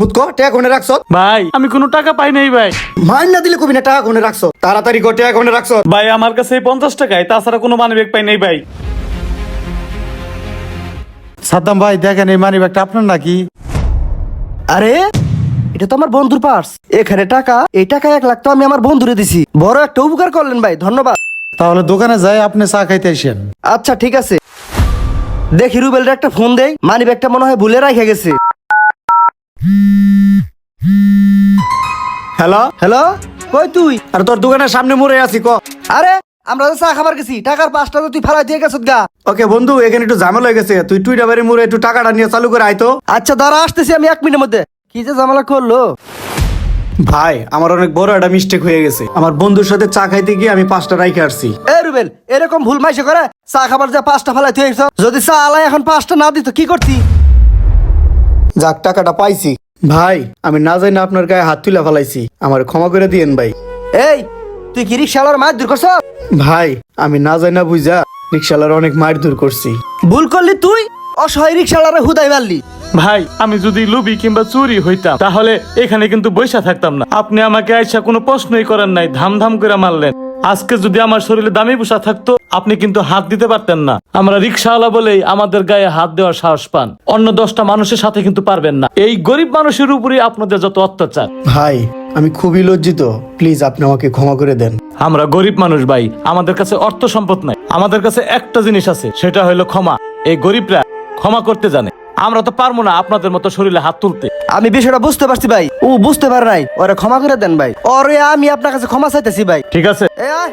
বুঝকো টাকা কোনে রাখছো? ভাই আমি কোনো টাকা পাই নাই ভাই। মাইন না দিলে কবি না টাকা কোনে রাখছো? তাড়াতাড়ি গো টাকা কোনে রাখছো? ভাই আমার কাছে এই 50 টাকায়, তাছাড়া কোনো মানি ব্যাগ পাই নাই ভাই। সাদ্দাম ভাই দেখেন এই মানি ব্যাগটা আপনার নাকি? আরে এটা তো আমার বন্ধুর পার্স। এখানে টাকা, এই টাকা 1 লাখ তো আমি আমার বন্ধুরে দিছি। বড় একটা উপকার করলেন ভাই, ধন্যবাদ। তাহলে দোকানে যাই আপনি চা খাইতে আসেন। আচ্ছা ঠিক আছে। দেখি রুবেলটা একটা ফোন দেই, মানি ব্যাগটা মনে হয় ভুলে রাখা গেছে। হ্যালো, হ্যালো, কই তুই? আর তোর দোকানের সামনে মরে আছি ক। আরে আমরা তো চা খাবার গেছি, টাকার 5টা তো তুই ফালাই দিয়ে গেছত গা। ওকে বন্ধু, এখানে একটু ঝামেলা হয়ে গেছে, তুই টুইটা বাড়ি মুড়ে একটু টাকাটা নিয়ে চালু করে আইতো। আচ্ছা দাঁড়া, আসতেছি আমি 1 মিনিটের মধ্যে। কি যে ঝামেলা করলো। ভাই আমার অনেক বড় একটা মিস্টেক হয়ে গেছে, আমার বন্ধুর সাথে চা খাইতে গিয়ে আমি 5টা রাইখে আসছি। এ রুবেল, এরকম ভুল মাইসে করে চা খাবার যা 5টা ফালাই দিয়ে আইছো। যদি চা আলাই এখন 5টা না দিত কি করতি? যাক টাকাটা পাইছি। ভাই আমি না যাই না আপনার গায়ে হাত তুলে ফেলাইছি, আমার ক্ষমা করে দিয়েন ভাই। এই তুই কি রিক্সাওয়ালার মায়ের দূর করছ? ভাই আমি না যাই না বুঝা রিক্সাওয়ালার অনেক মার দূর করছি। ভুল করলি তুই, অসহায় রিক্সাওয়ালারে হুদাই মারলি। ভাই আমি যদি লুবি কিংবা চুরি হইতাম তাহলে এখানে কিন্তু বইসা থাকতাম না। আপনি আমাকে আইসা কোনো প্রশ্নই করেন নাই, ধাম ধাম করে মারলেন। আজকে যদি আমার শরীরে দামি পোশাক থাকতো আপনি কিন্তু হাত দিতে পারতেন না। আমরা রিক্সাওয়ালা বলেই আমাদের গায়ে হাত দেওয়ার সাহস পান, অন্য 10টা মানুষের সাথে কিন্তু পারবেন না। এই গরিব মানুষের উপরে আপনাদের যত অত্যাচার। ভাই আমি খুবই লজ্জিত, প্লিজ আপনি আমাকে ক্ষমা করে দেন। আমরা গরিব মানুষ ভাই, আমাদের কাছে অর্থ সম্পদ নাই, আমাদের কাছে একটা জিনিস আছে, সেটা হলো ক্ষমা। এই গরিবরা ক্ষমা করতে জানে, আমরা তো পারবো না আপনাদের মতো শরীরে হাত তুলতে। আমি বিষয়টা বুঝতে পারছি ভাই, ও বুঝতে পারে নাই, ওরে ক্ষমা করে দেন ভাই। ওরে আমি আপনার কাছে ক্ষমা চাইতেছি ভাই। ঠিক আছে এ আয়।